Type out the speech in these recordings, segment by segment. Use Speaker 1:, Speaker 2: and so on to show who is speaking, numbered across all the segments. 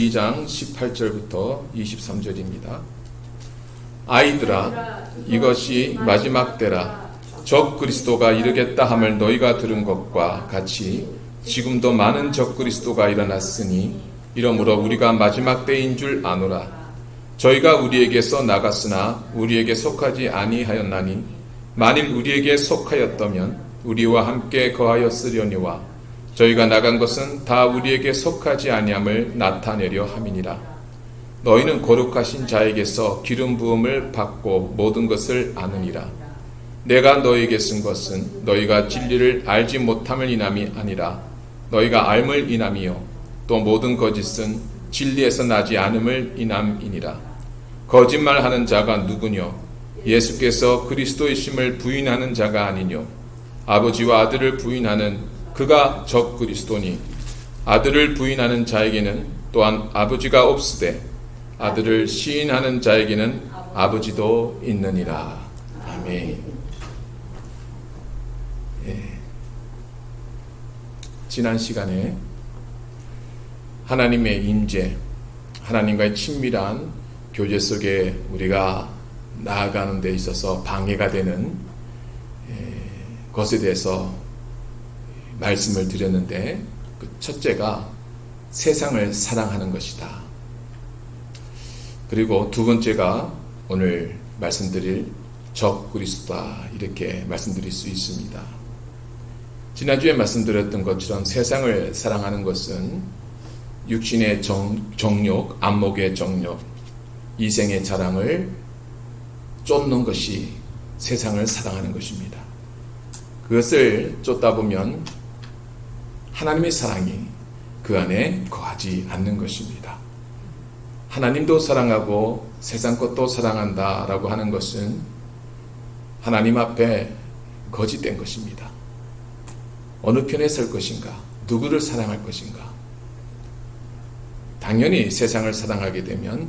Speaker 1: 2장 18절부터 23절입니다. 아이들아, 이것이 마지막 때라. 적 그리스도가 이르겠다 함을 너희가 들은 것과 같이 지금도 많은 적 그리스도가 일어났으니 이러므로 우리가 마지막 때인 줄 아노라. 저희가 우리에게서 나갔으나 우리에게 속하지 아니하였나니 만일 우리에게 속하였다면 우리와 함께 거하였으려니와 저희가 나간 것은 다 우리에게 속하지 아니함을 나타내려 함이니라. 너희는 거룩하신 자에게서 기름 부음을 받고 모든 것을 아느니라. 내가 너희에게 쓴 것은 너희가 진리를 알지 못함을 인함이 아니라 너희가 알물 인함이요 또 모든 거짓은 진리에서 나지 않음을 인함이니라. 거짓말하는 자가 누구뇨? 예수께서 그리스도이심을 부인하는 자가 아니뇨? 아버지와 아들을 부인하는 그가 적 그리스도니 아들을 부인하는 자에게는 또한 아버지가 없으되 아들을 시인하는 자에게는 아버지도 있느니라. 아멘. 지난 시간에 하나님의 임재, 하나님과의 친밀한 교제 속에 우리가 나아가는 데 있어서 방해가 되는 것에 대해서 말씀을 드렸는데, 그 첫째가 세상을 사랑하는 것이다. 그리고 두 번째가 오늘 말씀드릴 적 그리스도다, 이렇게 말씀드릴 수 있습니다. 지난주에 말씀드렸던 것처럼 세상을 사랑하는 것은 육신의 정욕, 안목의 정욕, 이생의 자랑을 쫓는 것이 세상을 사랑하는 것입니다. 그것을 쫓다 보면 하나님의 사랑이 그 안에 거하지 않는 것입니다. 하나님도 사랑하고 세상 것도 사랑한다라고 하는 것은 하나님 앞에 거짓된 것입니다. 어느 편에 설 것인가? 누구를 사랑할 것인가? 당연히 세상을 사랑하게 되면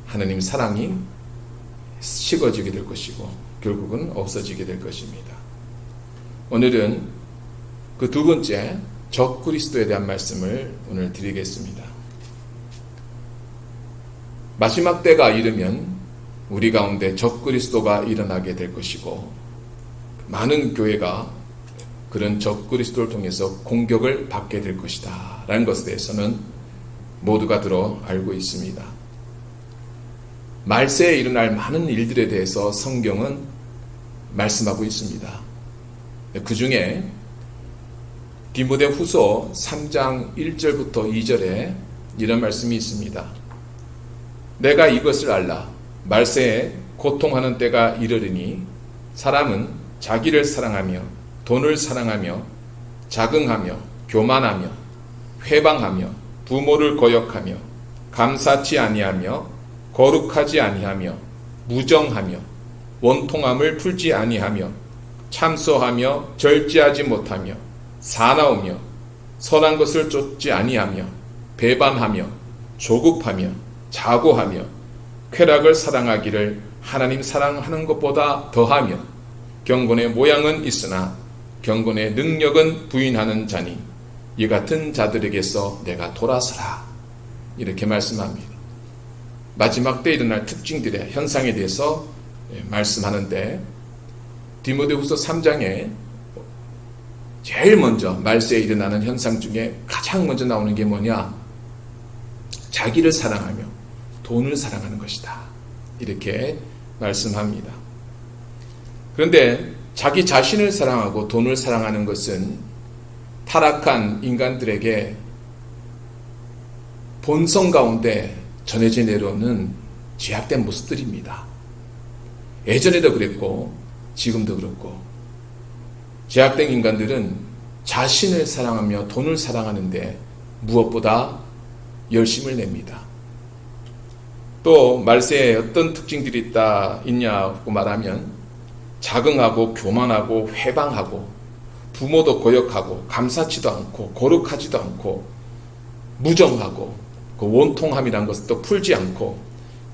Speaker 1: 하나님 사랑이 식어지게 될 것이고 결국은 없어지게 될 것입니다. 오늘은 그 두 번째 적 그리스도에 대한 말씀을 오늘 드리겠습니다. 마지막 때가 이르면 우리 가운데 적 그리스도가 일어나게 될 것이고 많은 교회가 그런 적 그리스도를 통해서 공격을 받게 될 것이다 라는 것에 대해서는 모두가 들어 알고 있습니다. 말세에 일어날 많은 일들에 대해서 성경은 말씀하고 있습니다. 그 중에 디모데후서 3장 1절부터 2절에 이런 말씀이 있습니다. 내가 이것을 알라. 말세에 고통하는 때가 이르리니 사람은 자기를 사랑하며 돈을 사랑하며 자긍하며 교만하며 회방하며 부모를 거역하며 감사치 아니하며 거룩하지 아니하며 무정하며 원통함을 풀지 아니하며 참소하며 절제하지 못하며 사나우며 선한 것을 쫓지 아니하며 배반하며 조급하며 자고하며 쾌락을 사랑하기를 하나님 사랑하는 것보다 더하며 경건의 모양은 있으나 경건의 능력은 부인하는 자니 이 같은 자들에게서 내가 돌아서라, 이렇게 말씀합니다. 마지막 때 일어날 특징들의 현상에 대해서 말씀하는데, 디모데후서 3장에 제일 먼저 말세에 일어나는 현상 중에 가장 먼저 나오는 게 뭐냐? 자기를 사랑하며 돈을 사랑하는 것이다, 이렇게 말씀합니다. 그런데 자기 자신을 사랑하고 돈을 사랑하는 것은 타락한 인간들에게 본성 가운데 전해져 내려오는 죄악된 모습들입니다. 예전에도 그랬고 지금도 그렇고, 죄악된 인간들은 자신을 사랑하며 돈을 사랑하는데 무엇보다 열심을 냅니다. 또 말세에 어떤 특징들이 있냐고 말하면 자긍하고 교만하고 회방하고 부모도 거역하고 감사치도 않고 거룩하지도 않고 무정하고 그 원통함이란 것을 또 풀지 않고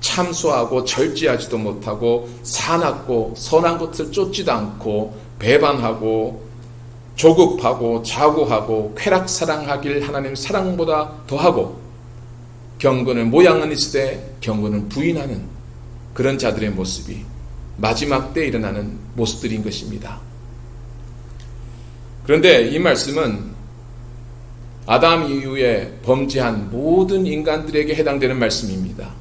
Speaker 1: 참소하고 절제하지도 못하고 사납고 선한 것을 쫓지도 않고 배반하고 조급하고 자고하고 쾌락 사랑하길 하나님 사랑보다 더하고 경건을 모양은 있으되 경건을 부인하는 그런 자들의 모습이 마지막 때에 일어나는 모습들인 것입니다. 그런데 이 말씀은 아담 이후에 범죄한 모든 인간들에게 해당되는 말씀입니다.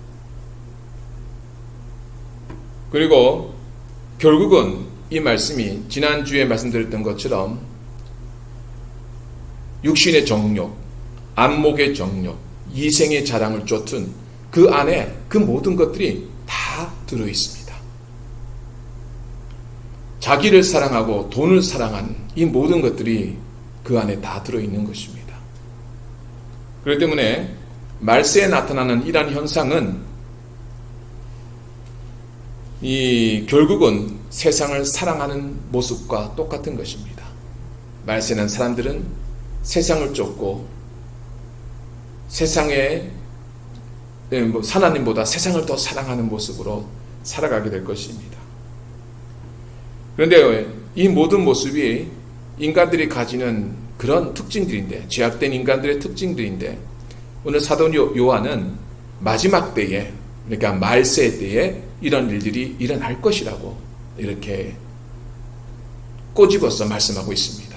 Speaker 1: 그리고 결국은 이 말씀이 지난주에 말씀드렸던 것처럼 육신의 정욕, 안목의 정욕, 이생의 자랑을 쫓은 그 안에 그 모든 것들이 다 들어있습니다. 자기를 사랑하고 돈을 사랑한 이 모든 것들이 그 안에 다 들어있는 것입니다. 그렇기 때문에 말세에 나타나는 이러한 현상은 결국은 세상을 사랑하는 모습과 똑같은 것입니다. 말세는 사람들은 세상을 쫓고 세상에 하나님보다 세상을 더 사랑하는 모습으로 살아가게 될 것입니다. 그런데 이 모든 모습이 인간들이 가지는 그런 특징들인데, 죄악된 인간들의 특징들인데, 오늘 사도 요한은 마지막 때에, 그러니까 말세 때에 이런 일들이 일어날 것이라고 이렇게 꼬집어서 말씀하고 있습니다.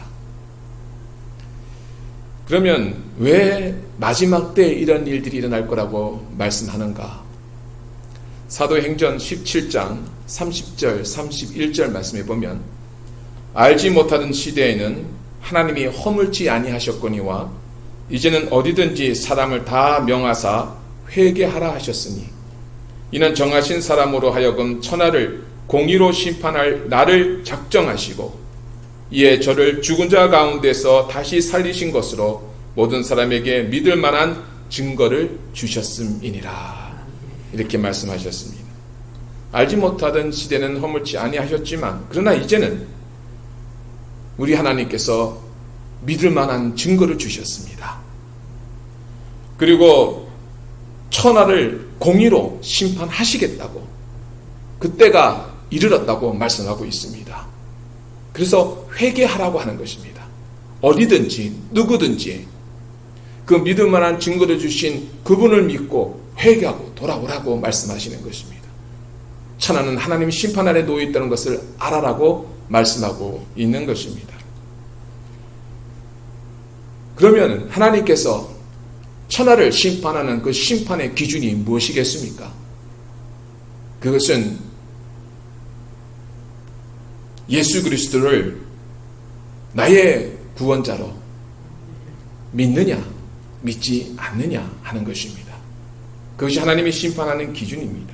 Speaker 1: 그러면 왜 마지막 때에 이런 일들이 일어날 거라고 말씀하는가? 사도행전 17장 30절 31절 말씀에 보면, 알지 못하던 시대에는 하나님이 허물지 아니하셨거니와 이제는 어디든지 사람을 다 명하사 회개하라 하셨으니 이는 정하신 사람으로 하여금 천하를 공의로 심판할 날을 작정하시고 이에 저를 죽은 자 가운데서 다시 살리신 것으로 모든 사람에게 믿을 만한 증거를 주셨음이니라. 이렇게 말씀하셨습니다. 알지 못하던 시대는 허물지 아니하셨지만 그러나 이제는 우리 하나님께서 믿을 만한 증거를 주셨습니다. 그리고 천하를 공의로 심판하시겠다고, 그때가 이르렀다고 말씀하고 있습니다. 그래서 회개하라고 하는 것입니다. 어디든지 누구든지 그 믿을 만한 증거를 주신 그분을 믿고 회개하고 돌아오라고 말씀하시는 것입니다. 천하는 하나님 심판 아래 놓여 있다는 것을 알아라고 말씀하고 있는 것입니다. 그러면 하나님께서 천하를 심판하는 그 심판의 기준이 무엇이겠습니까? 그것은 예수 그리스도를 나의 구원자로 믿느냐 믿지 않느냐 하는 것입니다. 그것이 하나님이 심판하는 기준입니다.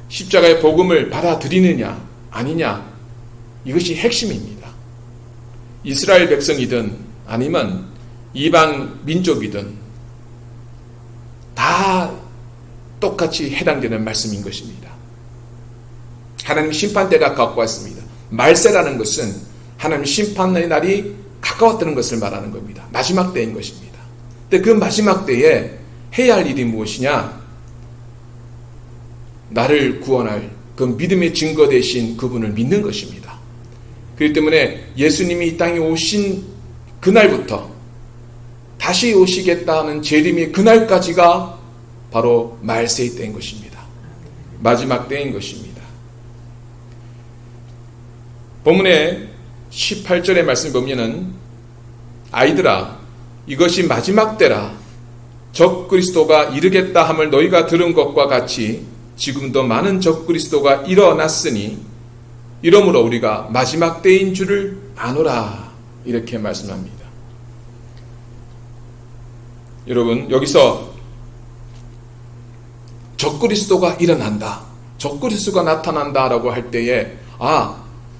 Speaker 1: 십자가의 복음을 받아들이느냐 아니냐, 이것이 핵심입니다. 이스라엘 백성이든 아니면 이방 민족이든 다 똑같이 해당되는 말씀인 것입니다. 하나님 심판때가 가까워 왔습니다. 말세라는 것은 하나님 심판의 날이 가까웠다는 것을 말하는 겁니다. 마지막 때인 것입니다. 근데 그 마지막 때에 해야 할 일이 무엇이냐? 나를 구원할 그 믿음의 증거 되신 그분을 믿는 것입니다. 그렇기 때문에 예수님이 이 땅에 오신 그날부터 다시 오시겠다는 재림의 그날까지가 바로 말세의 때인 것입니다. 마지막 때인 것입니다. 본문의 18절의 말씀 보면은, 아이들아 이것이 마지막 때라 적 그리스도가 이르겠다 함을 너희가 들은 것과 같이 지금도 많은 적 그리스도가 일어났으니 이러므로 우리가 마지막 때인 줄을 아노라. 이렇게 말씀합니다. 여러분, 여기서 적그리스도가 일어난다, 적그리스도가 나타난다라고 할 때에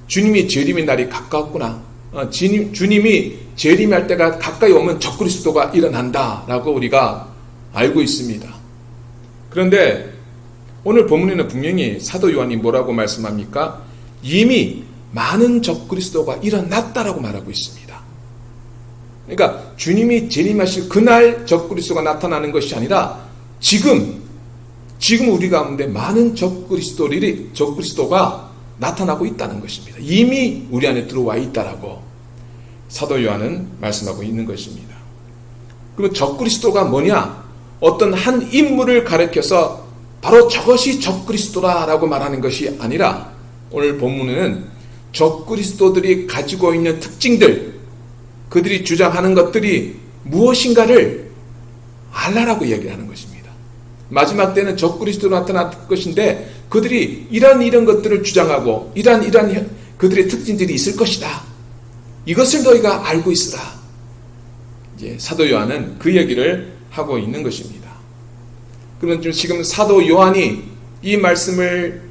Speaker 1: 주님이 재림의 날이 가까웠구나, 주님이 재림할 때가 가까이 오면 적그리스도가 일어난다라고 우리가 알고 있습니다. 그런데 오늘 본문에는 분명히 사도 요한이 뭐라고 말씀합니까? 이미 많은 적그리스도가 일어났다라고 말하고 있습니다. 그러니까 주님이 재림하실 그날 적그리스도가 나타나는 것이 아니라 지금 우리 가운데 많은 적그리스도가 나타나고 있다는 것입니다. 이미 우리 안에 들어와 있다라고 사도 요한은 말씀하고 있는 것입니다. 그럼 적그리스도가 뭐냐? 어떤 한 인물을 가리켜서 바로 저것이 적그리스도라라고 말하는 것이 아니라 오늘 본문에는 적그리스도들이 가지고 있는 특징들, 그들이 주장하는 것들이 무엇인가를 알라라고 얘기하는 것입니다. 마지막 때는 적그리스도로 나타날 것인데 그들이 이런 것들을 주장하고 이런 그들의 특징들이 있을 것이다. 이것을 너희가 알고 있으라. 이제 사도 요한은 그 얘기를 하고 있는 것입니다. 그러면 지금 사도 요한이 이 말씀을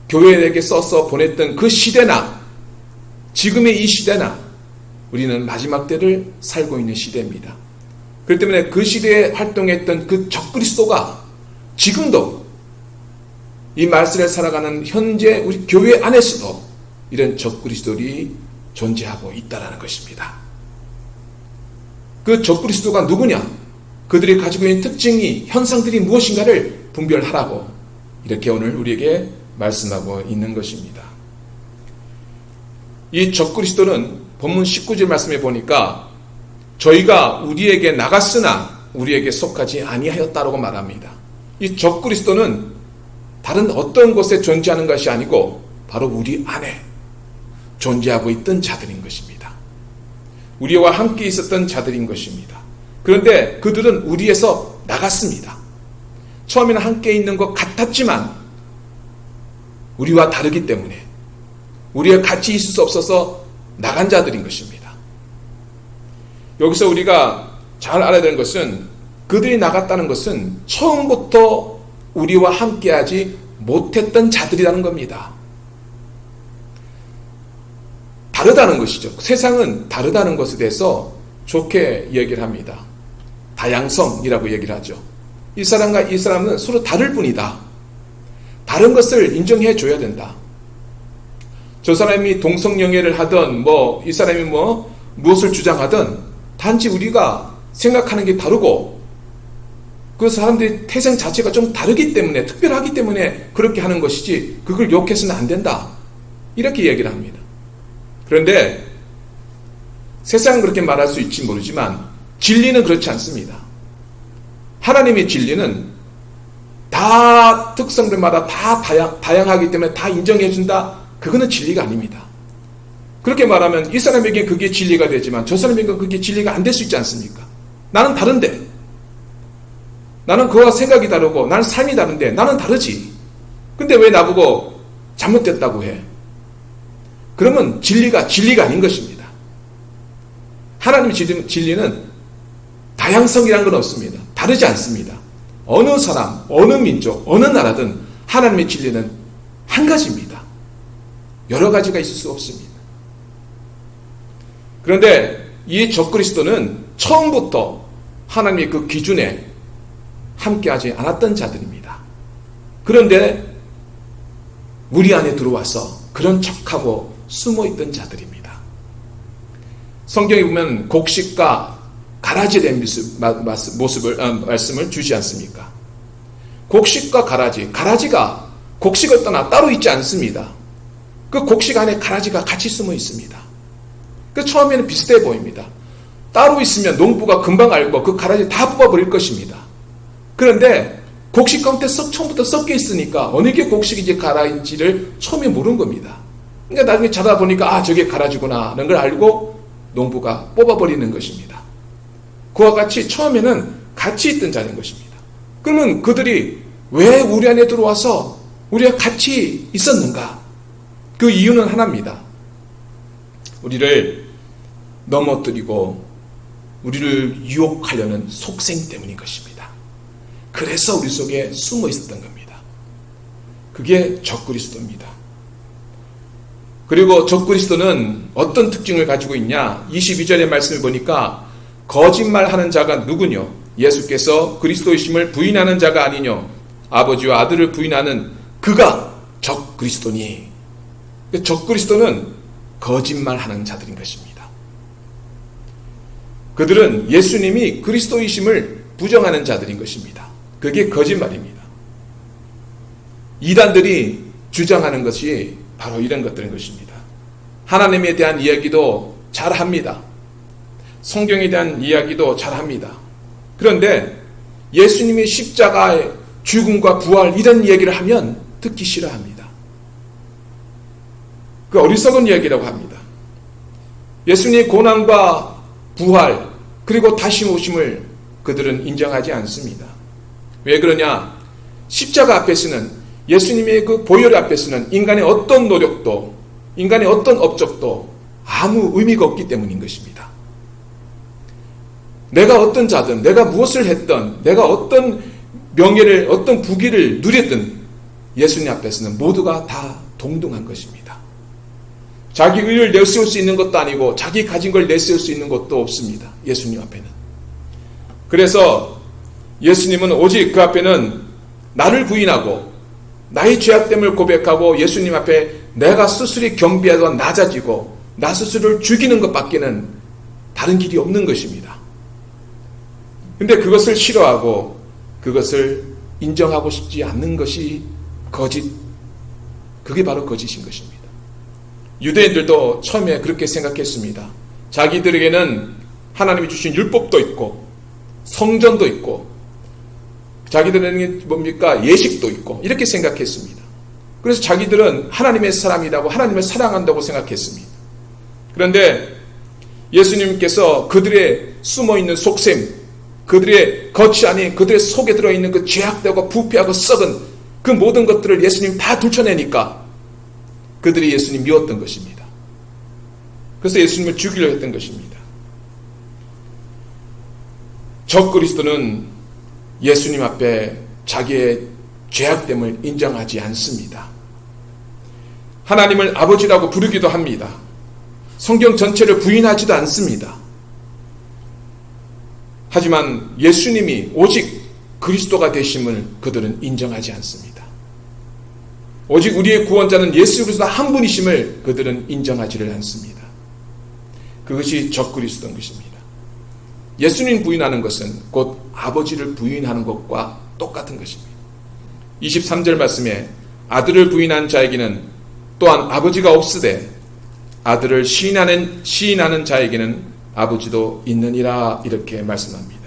Speaker 1: 교회에게 써서 보냈던 그 시대나 지금의 이 시대나 우리는 마지막 때를 살고 있는 시대입니다. 그렇기 때문에 그 시대에 활동했던 그 적그리스도가 지금도 이 말씀을 살아가는 현재 우리 교회 안에서도 이런 적그리스도들이 존재하고 있다는 것입니다. 그 적그리스도가 누구냐? 그들이 가지고 있는 특징이 현상들이 무엇인가를 분별하라고 이렇게 오늘 우리에게 말씀하고 있는 것입니다. 이 적그리스도는 본문 19절 말씀에 보니까 저희가 우리에게 나갔으나 우리에게 속하지 아니하였다라고 말합니다. 이 적그리스도는 다른 어떤 곳에 존재하는 것이 아니고 바로 우리 안에 존재하고 있던 자들인 것입니다. 우리와 함께 있었던 자들인 것입니다. 그런데 그들은 우리에서 나갔습니다. 처음에는 함께 있는 것 같았지만 우리와 다르기 때문에 우리와 같이 있을 수 없어서 나간 자들인 것입니다. 여기서 우리가 잘 알아야 되는 것은 그들이 나갔다는 것은 처음부터 우리와 함께하지 못했던 자들이라는 겁니다. 다르다는 것이죠. 세상은 다르다는 것에 대해서 좋게 얘기를 합니다. 다양성이라고 얘기를 하죠. 이 사람과 이 사람은 서로 다를 뿐이다. 다른 것을 인정해 줘야 된다. 저 사람이 동성연애를 하든 이 사람이 무엇을 주장하든 단지 우리가 생각하는 게 다르고 그 사람들의 태생 자체가 좀 다르기 때문에 특별하기 때문에 그렇게 하는 것이지 그걸 욕해서는 안 된다. 이렇게 얘기를 합니다. 그런데 세상은 그렇게 말할 수 있지 모르지만 진리는 그렇지 않습니다. 하나님의 진리는 다 특성들마다 다 다양하기 때문에 다 인정해준다. 그거는 진리가 아닙니다. 그렇게 말하면 이 사람에게 그게 진리가 되지만 저 사람에게 그게 진리가 안 될 수 있지 않습니까? 나는 다른데 나는 그와 생각이 다르고 나는 삶이 다른데 나는 다르지. 근데 왜 나보고 잘못됐다고 해? 그러면 진리가 아닌 것입니다. 하나님의 진리는 다양성이라는 건 없습니다. 다르지 않습니다. 어느 사람, 어느 민족, 어느 나라든 하나님의 진리는 한 가지입니다. 여러 가지가 있을 수 없습니다. 그런데 이 적그리스도는 처음부터 하나님의 그 기준에 함께하지 않았던 자들입니다. 그런데 우리 안에 들어와서 그런 척하고 숨어있던 자들입니다. 성경에 보면 곡식과 가라지에 대한 말씀을 주지 않습니까? 곡식과 가라지가 곡식을 떠나 따로 있지 않습니다. 그 곡식 안에 가라지가 같이 숨어 있습니다. 그 처음에는 비슷해 보입니다. 따로 있으면 농부가 금방 알고 그 가라지 다 뽑아버릴 것입니다. 그런데 곡식 가운데 처음부터 섞여 있으니까 어느 게 곡식인지 가라지를 처음에 모르는 겁니다. 그러니까 나중에 자다 보니까 저게 가라지구나 하는 걸 알고 농부가 뽑아버리는 것입니다. 그와 같이 처음에는 같이 있던 자인 것입니다. 그러면 그들이 왜 우리 안에 들어와서 우리가 같이 있었는가? 그 이유는 하나입니다. 우리를 넘어뜨리고 우리를 유혹하려는 속생 때문인 것입니다. 그래서 우리 속에 숨어 있었던 겁니다. 그게 적그리스도입니다. 그리고 적그리스도는 어떤 특징을 가지고 있냐? 22절의 말씀을 보니까 거짓말하는 자가 누구뇨? 예수께서 그리스도이심을 부인하는 자가 아니뇨? 아버지와 아들을 부인하는 그가 적그리스도니. 적그리스도는 거짓말하는 자들인 것입니다. 그들은 예수님이 그리스도이심을 부정하는 자들인 것입니다. 그게 거짓말입니다. 이단들이 주장하는 것이 바로 이런 것들인 것입니다. 하나님에 대한 이야기도 잘합니다. 성경에 대한 이야기도 잘합니다. 그런데 예수님의 십자가의 죽음과 부활 이런 얘기를 하면 듣기 싫어합니다. 그 어리석은 얘기라고 합니다. 예수님의 고난과 부활 그리고 다시 오심을 그들은 인정하지 않습니다. 왜 그러냐? 십자가 앞에서는, 예수님의 그 보혈 앞에서는 인간의 어떤 노력도, 인간의 어떤 업적도 아무 의미가 없기 때문인 것입니다. 내가 어떤 자든, 내가 무엇을 했던, 내가 어떤 명예를, 어떤 부귀를 누렸든 예수님 앞에서는 모두가 다 동등한 것입니다. 자기 의를 내세울 수 있는 것도 아니고 자기 가진 걸 내세울 수 있는 것도 없습니다. 예수님 앞에는. 그래서 예수님은 오직 그 앞에는 나를 부인하고 나의 죄악됨을 고백하고 예수님 앞에 내가 스스로 경비하고 낮아지고 나 스스로를 죽이는 것밖에는 다른 길이 없는 것입니다. 근데 그것을 싫어하고 그것을 인정하고 싶지 않는 것이 거짓, 그게 바로 거짓인 것입니다. 유대인들도 처음에 그렇게 생각했습니다. 자기들에게는 하나님이 주신 율법도 있고 성전도 있고 자기들에게는 뭡니까? 예식도 있고 이렇게 생각했습니다. 그래서 자기들은 하나님의 사람이라고, 하나님을 사랑한다고 생각했습니다. 그런데 예수님께서 그들의 숨어있는 속셈, 그들의 겉이 아닌 그들의 속에 들어있는 그 죄악되고 부패하고 썩은 그 모든 것들을 예수님 다 들춰내니까 그들이 예수님 미웠던 것입니다. 그래서 예수님을 죽이려고 했던 것입니다. 적그리스도는 예수님 앞에 자기의 죄악됨을 인정하지 않습니다. 하나님을 아버지라고 부르기도 합니다. 성경 전체를 부인하지도 않습니다. 하지만 예수님이 오직 그리스도가 되심을 그들은 인정하지 않습니다. 오직 우리의 구원자는 예수 그리스도 한 분이심을 그들은 인정하지를 않습니다. 그것이 적그리스도인 것입니다. 예수님 부인하는 것은 곧 아버지를 부인하는 것과 똑같은 것입니다. 23절 말씀에 아들을 부인한 자에게는 또한 아버지가 없으되 아들을 시인하는 자에게는 아버지도 있느니라 이렇게 말씀합니다.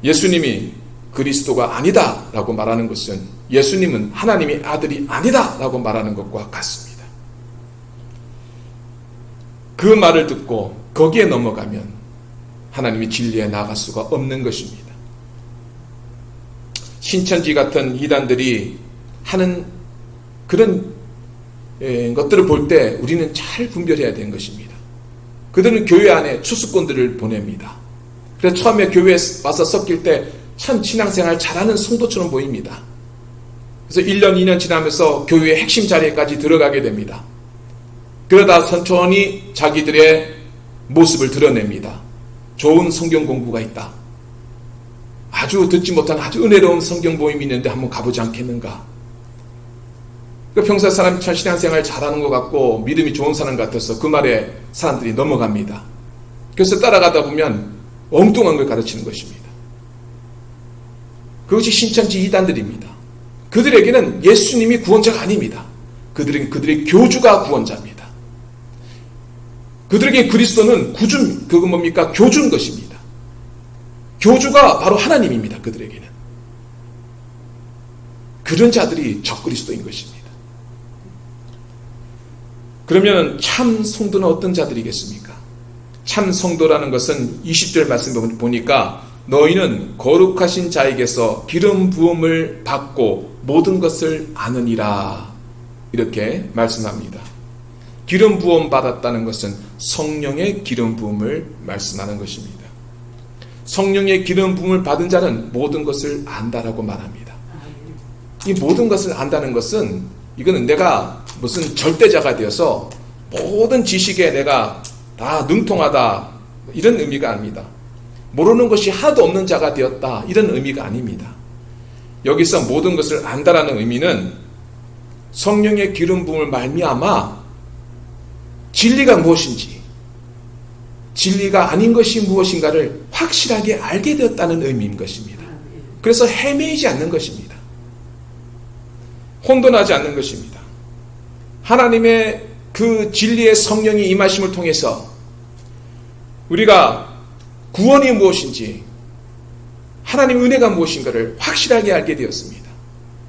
Speaker 1: 예수님이 그리스도가 아니다 라고 말하는 것은 예수님은 하나님의 아들이 아니다 라고 말하는 것과 같습니다. 그 말을 듣고 거기에 넘어가면 하나님의 진리에 나아갈 수가 없는 것입니다. 신천지 같은 이단들이 하는 그런 것들을 볼 때 우리는 잘 분별해야 되는 것입니다. 그들은 교회 안에 추수꾼들을 보냅니다. 그래서 처음에 교회에 와서 섞일 때 참 신앙생활 잘하는 성도처럼 보입니다. 그래서 1년, 2년 지나면서 교회의 핵심 자리에까지 들어가게 됩니다. 그러다 천천히 자기들의 모습을 드러냅니다. 좋은 성경 공부가 있다. 아주 듣지 못한 아주 은혜로운 성경 모임이 있는데 한번 가보지 않겠는가. 평소에 사람이 참 신앙생활 잘하는 것 같고 믿음이 좋은 사람 같아서 그 말에 사람들이 넘어갑니다. 그래서 따라가다 보면 엉뚱한 걸 가르치는 것입니다. 그것이 신천지 이단들입니다. 그들에게는 예수님이 구원자가 아닙니다. 그들에게 그들의 교주가 구원자입니다. 그들에게 그리스도는 그건 뭡니까? 교주인 것입니다. 교주가 바로 하나님입니다. 그들에게는. 그런 자들이 적그리스도인 것입니다. 그러면 참 성도는 어떤 자들이겠습니까? 참 성도라는 것은 20절 말씀 보니까 너희는 거룩하신 자에게서 기름 부음을 받고 모든 것을 아느니라 이렇게 말씀합니다. 기름 부음 받았다는 것은 성령의 기름 부음을 말씀하는 것입니다. 성령의 기름 부음을 받은 자는 모든 것을 안다라고 말합니다. 이 모든 것을 안다는 것은 이거는 내가 무슨 절대자가 되어서 모든 지식에 내가 다 능통하다 이런 의미가 아닙니다. 모르는 것이 하나도 없는 자가 되었다 이런 의미가 아닙니다. 여기서 모든 것을 안다라는 의미는 성령의 기름 부음을 말미암아 진리가 무엇인지 진리가 아닌 것이 무엇인가를 확실하게 알게 되었다는 의미인 것입니다. 그래서 헤매이지 않는 것입니다. 혼돈하지 않는 것입니다. 하나님의 그 진리의 성령이 임하심을 통해서 우리가 구원이 무엇인지, 하나님의 은혜가 무엇인가를 확실하게 알게 되었습니다.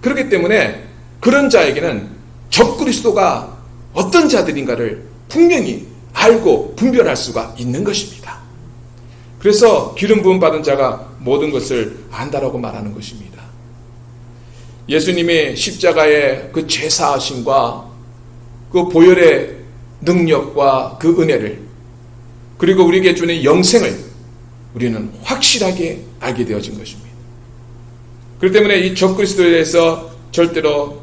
Speaker 1: 그렇기 때문에 그런 자에게는 적그리스도가 어떤 자들인가를 분명히 알고 분별할 수가 있는 것입니다. 그래서 기름 부음 받은 자가 모든 것을 안다라고 말하는 것입니다. 예수님의 십자가의 그 제사하심과 그 보혈의 능력과 그 은혜를, 그리고 우리에게 주는 영생을 우리는 확실하게 알게 되어진 것입니다. 그렇기 때문에 이 적그리스도에 대해서 절대로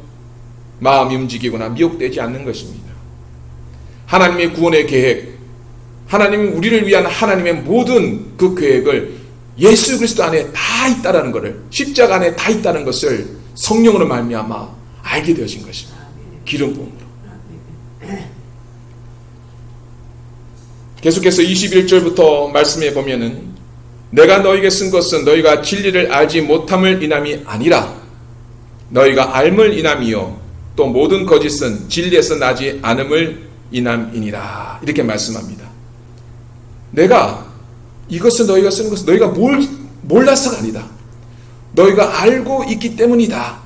Speaker 1: 마음이 움직이거나 미혹되지 않는 것입니다. 하나님의 구원의 계획, 하나님이 우리를 위한 하나님의 모든 그 계획을 예수 그리스도 안에 다 있다라는 것을, 십자가 안에 다 있다는 것을 성령으로 말미암아 알게 되어진 것입니다. 기름 부음으로. 계속해서 21절부터 말씀해 보면은, 내가 너에게 쓴 것은 너희가 진리를 알지 못함을 인함이 아니라 너희가 알물 인함이요 또 모든 거짓은 진리에서 나지 않음을 인함이니라. 이렇게 말씀합니다. 내가 이것은 너희가 쓰는 것은 너희가 몰라서가 아니다. 너희가 알고 있기 때문이다.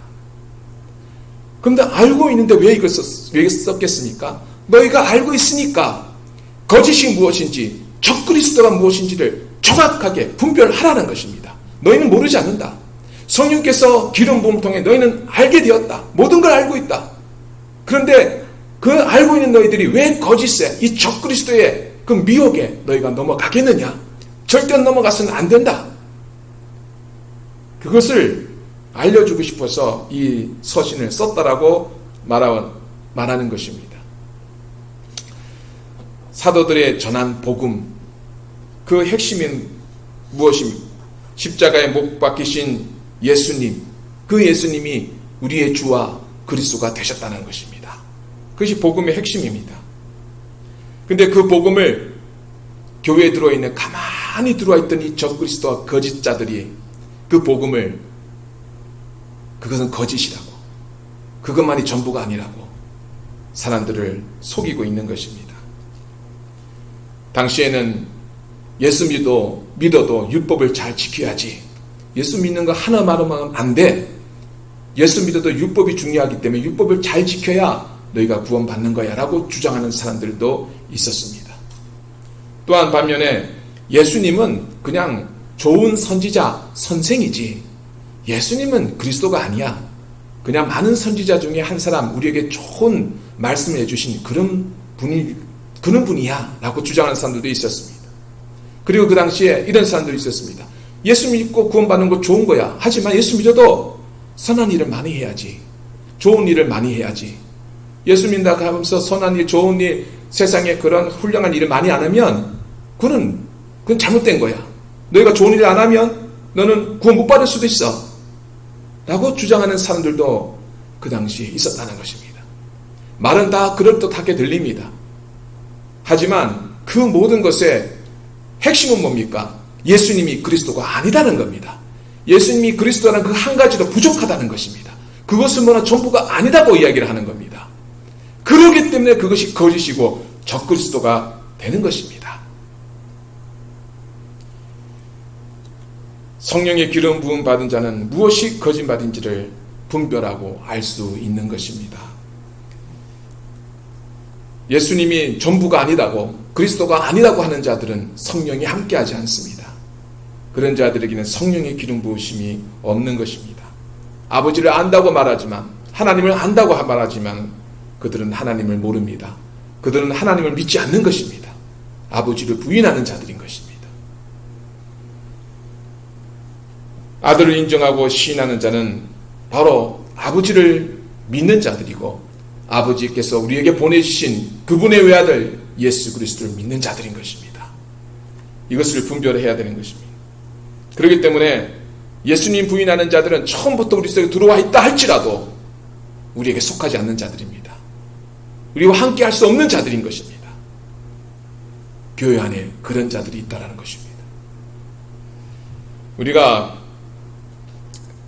Speaker 1: 그런데 알고 있는데 왜 이걸 썼겠습니까? 너희가 알고 있으니까 거짓이 무엇인지 적그리스도가 무엇인지를 정확하게 분별하라는 것입니다. 너희는 모르지 않는다. 성령께서 기름 부음을 통해 너희는 알게 되었다. 모든 걸 알고 있다. 그런데 그 알고 있는 너희들이 왜 거짓에, 이 적그리스도의 그 미혹에 너희가 넘어가겠느냐? 절대 넘어가서는 안 된다. 그것을 알려주고 싶어서 이 서신을 썼다라고 말하는 것입니다. 사도들의 전한 복음, 그 핵심은 무엇입니까? 십자가에 못 박히신 예수님, 그 예수님이 우리의 주와 그리스도가 되셨다는 것입니다. 그것이 복음의 핵심입니다. 근데 그 복음을 교회에 들어있는, 가만히 들어있던 이 적그리스도와 거짓자들이 그 복음을, 그것은 거짓이라고, 그것만이 전부가 아니라고 사람들을 속이고 있는 것입니다. 당시에는 예수 믿어도 율법을 잘 지켜야지. 예수 믿는 거 하나만으로는 안 돼. 예수 믿어도 율법이 중요하기 때문에 율법을 잘 지켜야 너희가 구원받는 거야 라고 주장하는 사람들도 있었습니다. 또한 반면에 예수님은 그냥 좋은 선지자, 선생이지, 예수님은 그리스도가 아니야. 그냥 많은 선지자 중에 한 사람, 우리에게 좋은 말씀을 해주신 그런 분이야 라고 주장하는 사람들도 있었습니다. 그리고 그 당시에 이런 사람들이 있었습니다. 예수 믿고 구원받는 거 좋은 거야. 하지만 예수 믿어도 선한 일을 많이 해야지. 좋은 일을 많이 해야지. 예수 믿는다 하면서 선한 일, 좋은 일, 세상에 그런 훌륭한 일을 많이 안 하면 그건 잘못된 거야. 너희가 좋은 일을 안 하면 너는 구원 못 받을 수도 있어 라고 주장하는 사람들도 그 당시에 있었다는 것입니다. 말은 다 그럴듯하게 들립니다. 하지만 그 모든 것의 핵심은 뭡니까? 예수님이 그리스도가 아니다는 겁니다. 예수님이 그리스도라는 그 한 가지도 부족하다는 것입니다. 그것은 뭐나 전부가 아니다고 이야기를 하는 겁니다. 그렇기 때문에 그것이 거짓이고 적그리스도가 되는 것입니다. 성령의 기름 부음 받은 자는 무엇이 거짓말인지를 분별하고 알 수 있는 것입니다. 예수님이 전부가 아니다고, 그리스도가 아니라고 하는 자들은 성령이 함께하지 않습니다. 그런 자들에게는 성령의 기름 부으심이 없는 것입니다. 아버지를 안다고 말하지만, 하나님을 안다고 말하지만 그들은 하나님을 모릅니다. 그들은 하나님을 믿지 않는 것입니다. 아버지를 부인하는 자들인 것입니다. 아들을 인정하고 시인하는 자는 바로 아버지를 믿는 자들이고, 아버지께서 우리에게 보내주신 그분의 외아들 예수 그리스도를 믿는 자들인 것입니다. 이것을 분별해야 되는 것입니다. 그렇기 때문에 예수님 부인하는 자들은 처음부터 우리 속에 들어와 있다 할지라도 우리에게 속하지 않는 자들입니다. 우리와 함께 할 수 없는 자들인 것입니다. 교회 안에 그런 자들이 있다는 것입니다. 우리가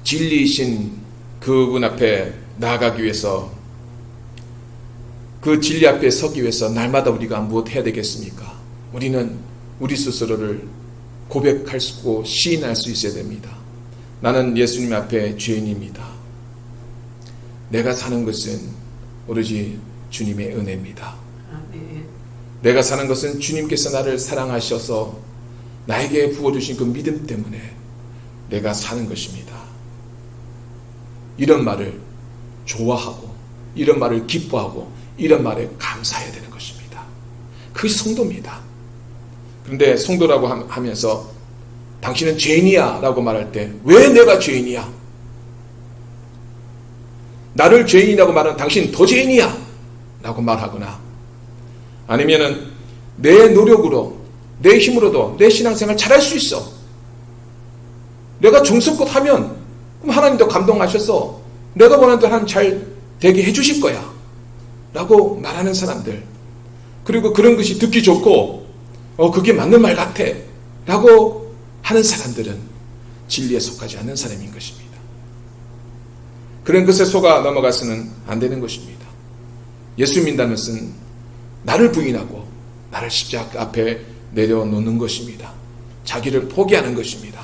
Speaker 1: 진리이신 그분 앞에 나아가기 위해서, 그 진리 앞에 서기 위해서 날마다 우리가 무엇 해야 되겠습니까? 우리는 우리 스스로를 고백할 수 있고 시인할 수 있어야 됩니다. 나는 예수님 앞에 죄인입니다. 내가 사는 것은 오로지 주님의 은혜입니다. 내가 사는 것은 주님께서 나를 사랑하셔서 나에게 부어주신 그 믿음 때문에 내가 사는 것입니다. 이런 말을 좋아하고 이런 말을 기뻐하고 이런 말에 감사해야 되는 것입니다. 그것이 성도입니다. 그런데 성도라고 하면서 당신은 죄인이야 라고 말할 때 왜 내가 죄인이야? 나를 죄인이라고 말하는 당신 더 죄인이야 라고 말하거나 아니면은 내 노력으로 내 힘으로도 내 신앙생활 잘할 수 있어. 내가 정성껏 하면 그럼 하나님도 감동하셔서 내가 원하는 대로 하나님 잘 되게 해주실 거야 라고 말하는 사람들, 그리고 그런 것이 듣기 좋고 그게 맞는 말 같아 라고 하는 사람들은 진리에 속하지 않는 사람인 것입니다. 그런 것에 속아 넘어가서는 안 되는 것입니다. 예수 믿는다는 것은 나를 부인하고 나를 십자가 앞에 내려놓는 것입니다. 자기를 포기하는 것입니다.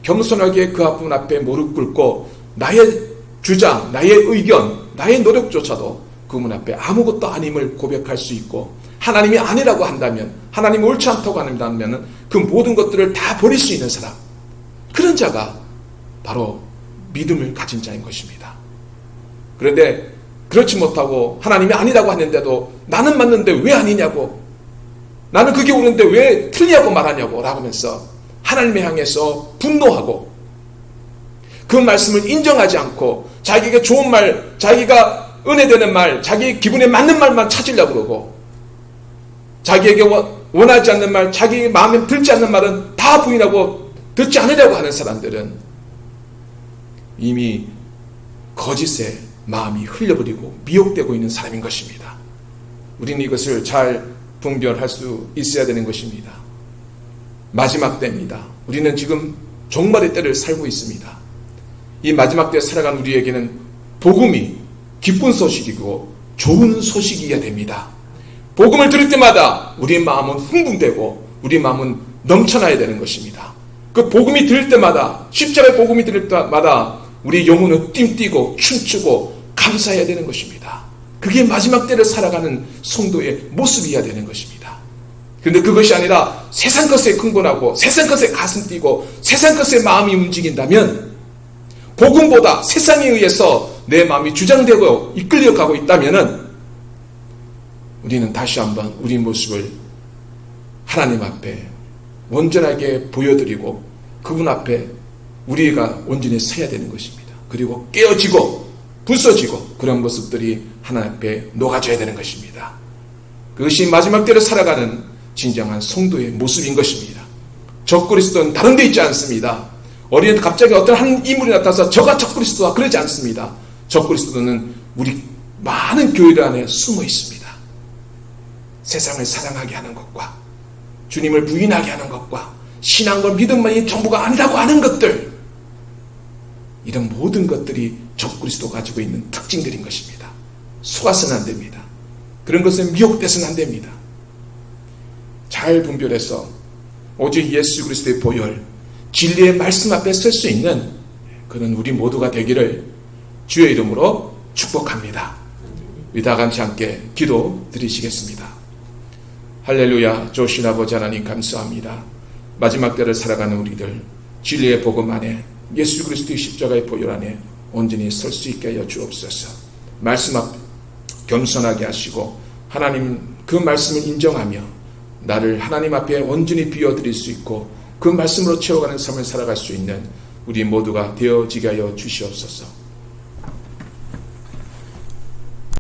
Speaker 1: 겸손하게 그 분 앞에 무릎 꿇고 나의 주장, 나의 의견, 나의 노력조차도 그분 앞에 아무것도 아님을 고백할 수 있고, 하나님이 아니라고 한다면, 하나님이 옳지 않다고 한다면 그 모든 것들을 다 버릴 수 있는 사람, 그런 자가 바로 믿음을 가진 자인 것입니다. 그런데 그렇지 못하고 하나님이 아니라고 하는데도 나는 맞는데 왜 아니냐고, 나는 그게 옳은데 왜 틀리냐고 말하냐고 라고 하면서 하나님을 향해서 분노하고 그 말씀을 인정하지 않고 자기에게 좋은 말, 자기가 은혜되는 말, 자기 기분에 맞는 말만 찾으려고 그러고, 자기에게 원하지 않는 말, 자기 마음에 들지 않는 말은 다 부인하고 듣지 않으려고 하는 사람들은 이미 거짓에 마음이 흘려버리고 미혹되고 있는 사람인 것입니다. 우리는 이것을 잘 분별할 수 있어야 되는 것입니다. 마지막 때입니다. 우리는 지금 종말의 때를 살고 있습니다. 이 마지막 때에 살아간 우리에게는 복음이 기쁜 소식이고 좋은 소식이어야 됩니다. 복음을 들을 때마다 우리 마음은 흥분되고 우리 마음은 넘쳐나야 되는 것입니다. 그 복음이 들을 때마다, 십자가의 복음이 들을 때마다 우리 영혼은 띵뛰고 춤추고 감사해야 되는 것입니다. 그게 마지막 때를 살아가는 성도의 모습이어야 되는 것입니다. 그런데 그것이 아니라 세상 것에 흥분하고 세상 것에 가슴 뛰고 세상 것에 마음이 움직인다면, 복음보다 세상에 의해서 내 마음이 주장되고 이끌려가고 있다면 우리는 다시 한번 우리 모습을 하나님 앞에 온전하게 보여드리고 그분 앞에 우리가 온전히 서야 되는 것입니다. 그리고 깨어지고 부서지고 그런 모습들이 하나님 앞에 녹아져야 되는 것입니다. 그것이 마지막 때를 살아가는 진정한 성도의 모습인 것입니다. 적그리스도는 다른 데 있지 않습니다. 어린이한테 갑자기 어떤 한 인물이 나타나서 저가 적그리스도다 그러지 않습니다. 적그리스도는 우리 많은 교회들 안에 숨어 있습니다. 세상을 사랑하게 하는 것과 주님을 부인하게 하는 것과 신앙과 믿음만이 전부가 아니라고 하는 것들, 이런 모든 것들이 적그리스도 가지고 있는 특징들인 것입니다. 속아서는 안 됩니다. 그런 것에 미혹돼서는 안 됩니다. 잘 분별해서 오직 예수 그리스도의 보혈, 진리의 말씀 앞에 설 수 있는 그런 우리 모두가 되기를 주의 이름으로 축복합니다. 우리 다 같이 함께 기도 드리시겠습니다. 할렐루야. 좋으신 아버지 하나님 감사합니다. 마지막 때를 살아가는 우리들 진리의 복음 안에 예수 그리스도의 십자가의 보혈 안에 온전히 설 수 있게 하여 주옵소서. 말씀 앞 겸손하게 하시고 하나님 그 말씀을 인정하며 나를 하나님 앞에 온전히 비워드릴 수 있고 그 말씀으로 채워가는 삶을 살아갈 수 있는 우리 모두가 되어지게 하여 주시옵소서.